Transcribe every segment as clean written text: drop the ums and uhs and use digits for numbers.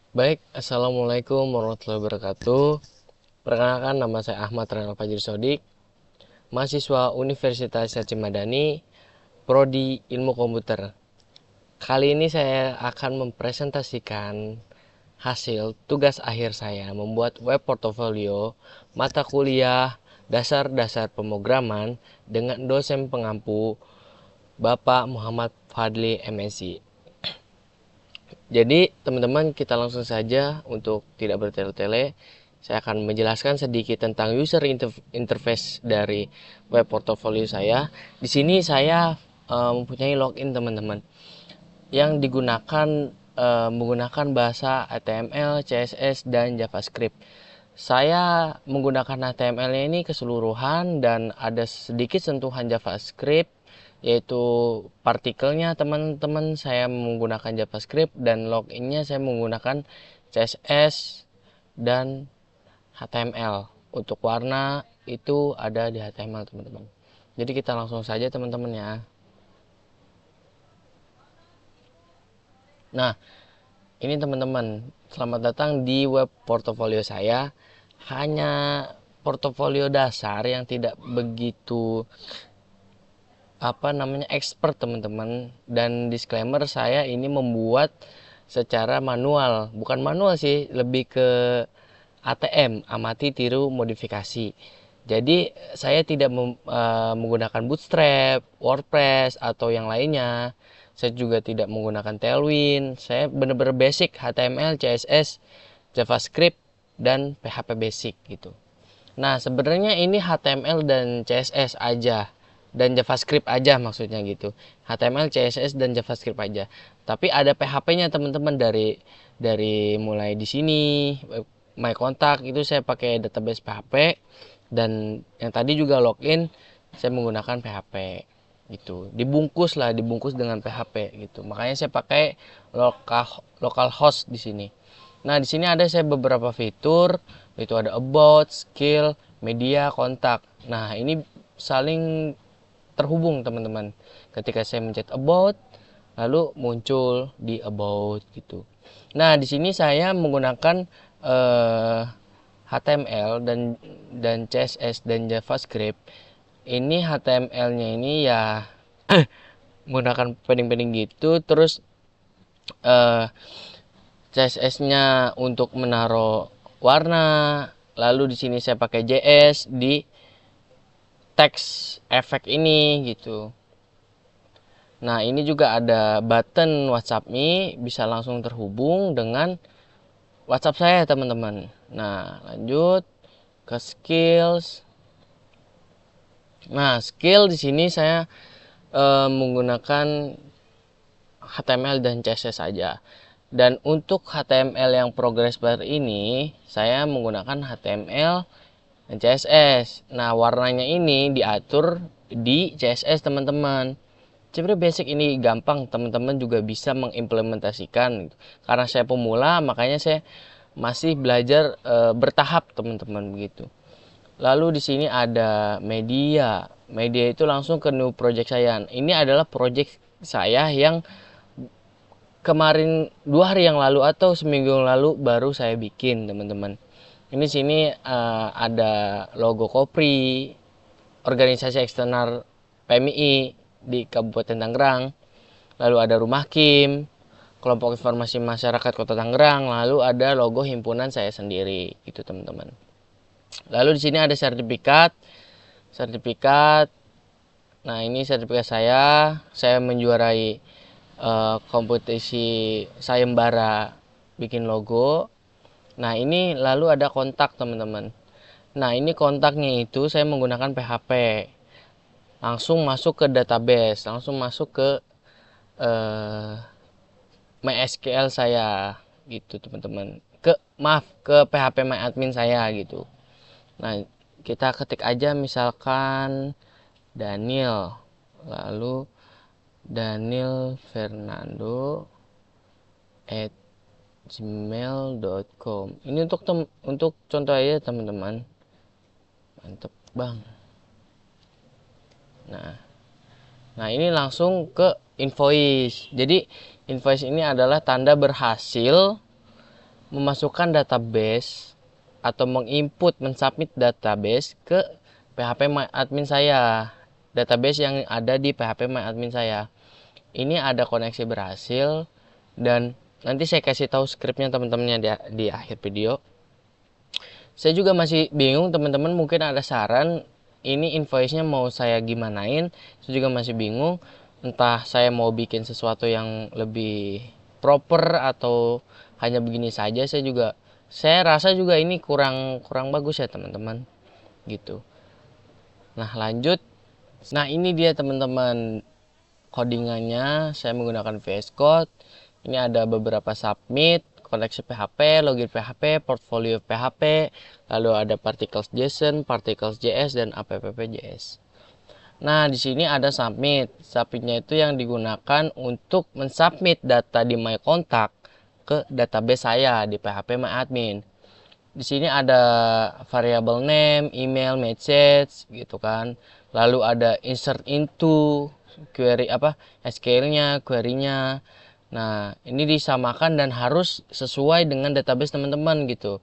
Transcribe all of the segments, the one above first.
Baik, Assalamualaikum warahmatullahi wabarakatuh. Perkenalkan, nama saya Ahmad Renal Fajri Sodik, mahasiswa Universitas Haji Madani, Prodi Ilmu Komputer. Kali ini saya akan mempresentasikan hasil tugas akhir saya membuat web portofolio mata kuliah dasar-dasar pemrograman dengan dosen pengampu Bapak Muhammad Fadli MSI. Jadi teman-teman, kita langsung saja untuk tidak bertele-tele. Saya akan menjelaskan sedikit tentang user interface dari web portfolio saya. Di sini saya mempunyai login teman-teman yang digunakan menggunakan bahasa HTML, CSS, dan JavaScript. Saya menggunakan HTML-nya ini keseluruhan dan ada sedikit sentuhan JavaScript, yaitu partikelnya teman-teman saya menggunakan JavaScript, dan loginnya saya menggunakan CSS dan HTML. Untuk warna itu ada di HTML teman-teman. Jadi kita langsung saja teman-teman ya. Nah, ini teman-teman, selamat datang di web portofolio saya. Hanya portofolio dasar yang tidak begitu expert teman-teman, dan disclaimer, saya ini membuat secara manual, bukan manual sih, lebih ke ATM, amati tiru modifikasi. Jadi saya tidak menggunakan Bootstrap, WordPress atau yang lainnya. Saya juga tidak menggunakan Tailwind. Saya benar-benar basic HTML, CSS, JavaScript, dan PHP basic gitu. Nah, sebenarnya ini HTML dan CSS aja, dan JavaScript aja maksudnya gitu. HTML, CSS, dan JavaScript aja. Tapi ada PHP-nya teman-teman, dari mulai di sini My Contact itu saya pakai database PHP, dan yang tadi juga login saya menggunakan PHP gitu. Dibungkus dengan PHP gitu. Makanya saya pakai localhost di sini. Nah, di sini ada saya beberapa fitur, itu ada about, skill, media, kontak. Nah, ini saling terhubung teman-teman. Ketika saya mencet about, lalu muncul di about gitu. Nah, di sini saya menggunakan HTML dan CSS dan JavaScript. Ini HTML-nya ini ya menggunakan padding-padding gitu, terus CSS-nya untuk menaruh warna. Lalu di sini saya pakai JS di teks efek ini gitu. Nah, ini juga ada button WhatsApp Me, bisa langsung terhubung dengan WhatsApp saya teman-teman. Nah, lanjut ke skills. Nah, skill di sini saya menggunakan HTML dan CSS saja. Dan untuk HTML yang progress bar ini saya menggunakan HTML dan CSS. Nah, warnanya ini diatur di CSS teman-teman. Sebenarnya basic ini gampang, teman-teman juga bisa mengimplementasikan. Karena saya pemula, makanya saya masih belajar bertahap teman-teman begitu. Lalu di sini ada media. Media itu langsung ke new project saya. Ini adalah project saya yang kemarin 2 hari yang lalu atau seminggu yang lalu baru saya bikin teman-teman. Ini sini ada logo Kopri, organisasi eksternal PMI di Kabupaten Tangerang. Lalu ada Rumah Kim, kelompok informasi masyarakat Kota Tangerang. Lalu ada logo himpunan saya sendiri, itu teman-teman. Lalu di sini ada sertifikat. Nah, ini sertifikat saya menjuarai kompetisi sayembara bikin logo. Nah, ini lalu ada kontak teman-teman. Nah, ini kontaknya itu saya menggunakan PHP. Langsung masuk ke database, langsung masuk ke eh, MySQL saya gitu teman-teman. Ke PHP MyAdmin saya gitu. Nah, kita ketik aja misalkan Daniel, lalu Daniel Fernando at gmail.com. Ini untuk contoh aja teman-teman. Mantep bang. Nah, ini langsung ke invoice. Jadi invoice ini adalah tanda berhasil memasukkan database atau mensubmit database ke PHP MyAdmin saya, database yang ada di PHP MyAdmin saya. Ini ada koneksi berhasil, dan nanti saya kasih tahu skripnya teman-temannya di akhir video. Saya juga masih bingung, teman-teman mungkin ada saran ini invoice-nya mau saya gimanain. Saya juga masih bingung, entah saya mau bikin sesuatu yang lebih proper atau hanya begini saja. Saya rasa juga ini kurang bagus ya teman-teman gitu. Nah lanjut, nah ini dia teman-teman codingannya. Saya menggunakan VS Code. Ini ada beberapa submit, koneksi PHP, login PHP, portfolio PHP, lalu ada particles JSON, particles JS, dan app.js. Nah di sini ada submit. Submitnya itu yang digunakan untuk mensubmit data di my contact ke database saya di PHP MyAdmin. Di sini ada variable name, email, message gitu kan. Lalu ada insert into, query SQL-nya, query-nya. Nah, ini disamakan dan harus sesuai dengan database teman-teman gitu.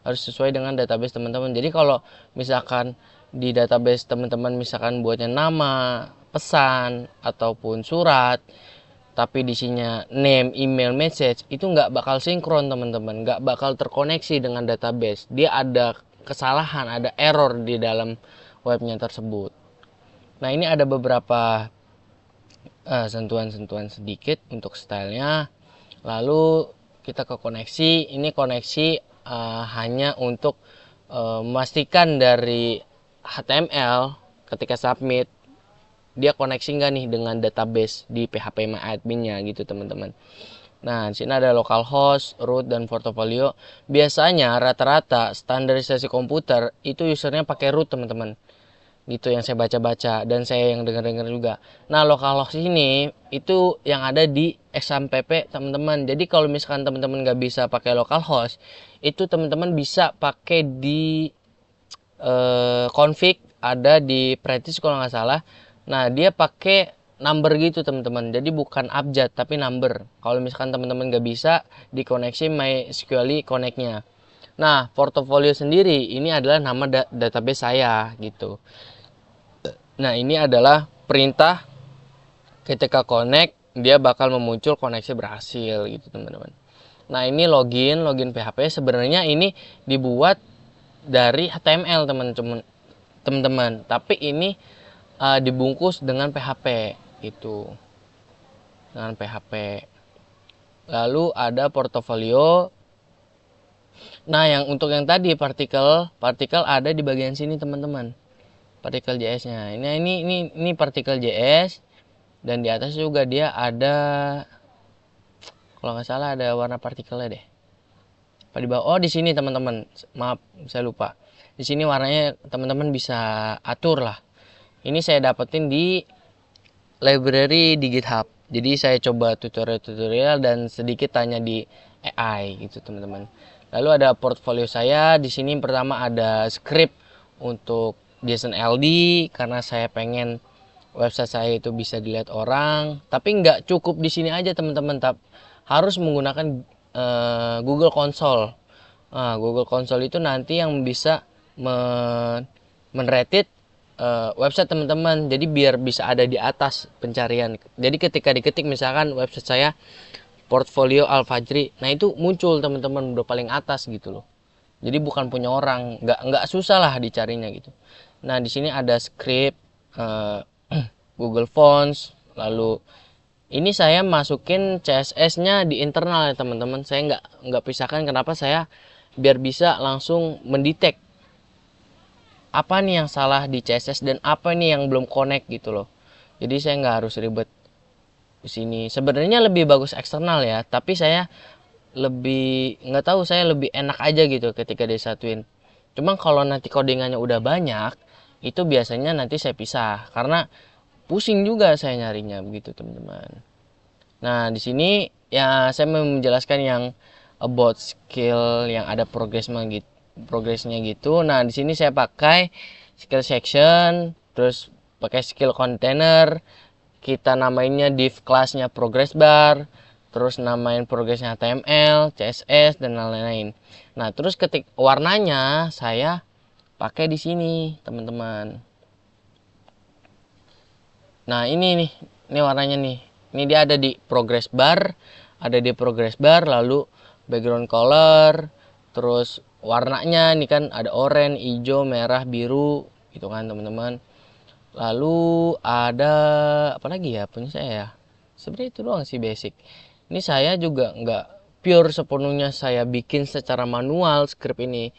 Harus sesuai dengan database teman-teman. Jadi kalau misalkan di database teman-teman misalkan buatnya nama, pesan, ataupun surat, tapi di sini name, email, message, itu nggak bakal sinkron teman-teman, nggak bakal terkoneksi dengan database. Dia ada kesalahan, ada error di dalam webnya tersebut. Nah ini ada beberapa sentuhan-sentuhan sedikit untuk stylenya. Lalu kita ke koneksi. Ini koneksi hanya untuk memastikan dari HTML ketika submit dia koneksi nggak nih dengan database di PHP MyAdmin-nya gitu teman-teman. Nah, di sini ada localhost, root, dan portfolio. Biasanya rata-rata standarisasi komputer itu usernya pakai root teman-teman. Gitu yang saya baca-baca dan saya yang dengar-dengar juga. Nah, localhost ini itu yang ada di XAMPP teman-teman. Jadi kalau misalkan teman-teman nggak bisa pakai localhost, itu teman-teman bisa pakai di config, ada di practice kalau nggak salah. Nah, dia pakai number gitu teman-teman. Jadi bukan abjad tapi number. Kalau misalkan teman-teman nggak bisa dikoneksi MySQL connect-nya. Nah, portfolio sendiri ini adalah nama database saya gitu. Nah, ini adalah perintah ketika connect dia bakal memuncul koneksi berhasil gitu teman-teman. Nah, ini login PHP sebenarnya ini dibuat dari HTML teman-teman. Tapi ini dibungkus dengan PHP gitu. Dengan PHP. Lalu ada portofolio. Nah, yang untuk yang tadi partikel ada di bagian sini teman-teman. Partikel JS-nya. Ini partikel JS dan di atas juga dia ada, kalau nggak salah ada warna partikelnya deh. Apa di bawah? Oh, di sini teman-teman. Maaf, saya lupa. Di sini warnanya teman-teman bisa atur lah. Ini saya dapetin di library di GitHub. Jadi saya coba tutorial dan sedikit tanya di AI gitu teman-teman. Lalu ada portfolio saya. Di sini pertama ada script untuk JSON LD karena saya pengen website saya itu bisa dilihat orang. Tapi nggak cukup di sini aja teman-teman. Harus menggunakan Google Console. Nah, Google Console itu nanti yang bisa menrated website teman-teman. Jadi biar bisa ada di atas pencarian. Jadi ketika diketik misalkan website saya portfolio Al-Fajri, nah itu muncul teman-teman udah paling atas gitu loh. Jadi bukan punya orang, nggak susah lah dicarinya gitu. Nah di sini ada script Google Fonts, lalu ini saya masukin CSS-nya di internal ya teman-teman. Saya nggak pisahkan, kenapa? Saya biar bisa langsung mendetek apa nih yang salah di CSS dan apa nih yang belum connect gitu loh. Jadi saya nggak harus ribet di sini. Sebenarnya lebih bagus eksternal ya, tapi saya lebih nggak tahu, saya lebih enak aja gitu ketika disatuin. Cuma kalau nanti codingannya udah banyak, itu biasanya nanti saya pisah karena pusing juga saya nyarinya begitu teman-teman. Nah di sini ya saya mau menjelaskan yang about skill yang ada progresnya gitu. Nah di sini saya pakai skill section, terus pakai skill container, kita namainnya div kelasnya progress bar, terus namain progresnya HTML, CSS, dan lain-lain. Nah, terus ketik warnanya saya pakai di sini, teman-teman. Nah, ini warnanya nih. Ini dia ada di progress bar, lalu background color, terus warnanya nih kan ada oranye, hijau, merah, biru, gitu kan, teman-teman. Lalu ada apa lagi ya punya saya ya? Sebenarnya itu doang sih basic. Ini saya juga nggak pure sepenuhnya saya bikin secara manual script ini.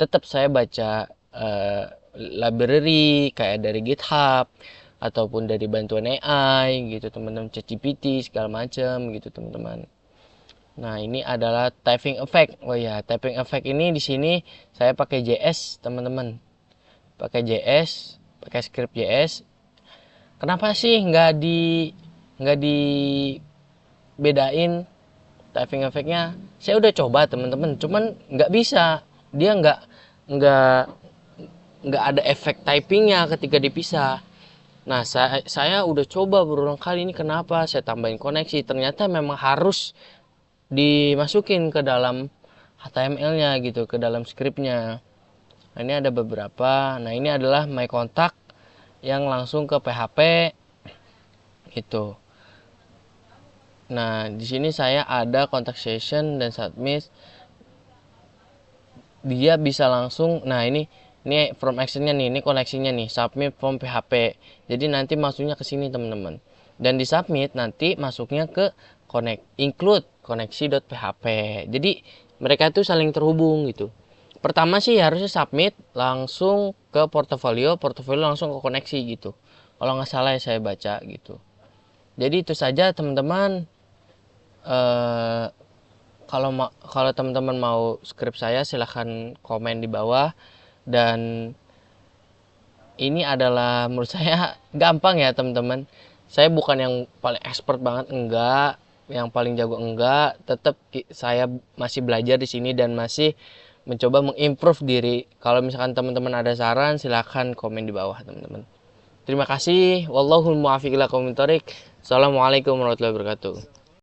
Tetap saya baca library kayak dari GitHub ataupun dari bantuan AI gitu teman-teman, ChatGPT segala macam gitu teman-teman. Nah, ini adalah typing effect. Oh ya, typing effect ini di sini saya pakai JS, teman-teman. Pakai JS, pakai script JS. Kenapa sih nggak dibedain typing effectnya? Saya udah coba teman-teman, cuman nggak bisa. Dia nggak nggak ada efek typingnya ketika dipisah. Nah, saya udah coba berulang kali, ini kenapa saya tambahin koneksi, ternyata memang harus dimasukin ke dalam HTML-nya gitu, ke dalam scriptnya. Nah, ini ada beberapa. Nah, ini adalah my contact yang langsung ke PHP gitu. Nah, di sini saya ada contact session dan submit. Dia bisa langsung, nah ini from actionnya nih, ini koneksinya nih, submit from PHP. Jadi nanti masuknya ke sini teman-teman. Dan di submit nanti masuknya ke include koneksi.php. Jadi mereka itu saling terhubung gitu. Pertama sih harusnya submit langsung ke portofolio langsung ke koneksi gitu. Kalau nggak salah ya saya baca gitu. Jadi itu saja teman-teman. Eh, kalau teman-teman mau script saya silahkan komen di bawah. Dan ini adalah menurut saya gampang ya teman-teman. Saya bukan yang paling expert banget, enggak, yang paling jago enggak. Tetap saya masih belajar di sini dan masih mencoba mengimprove diri. Kalau misalkan teman-teman ada saran silahkan komen di bawah teman-teman. Terima kasih. Wallahul muwaffiq ila aqwamit thoriq. Assalamualaikum warahmatullahi wabarakatuh.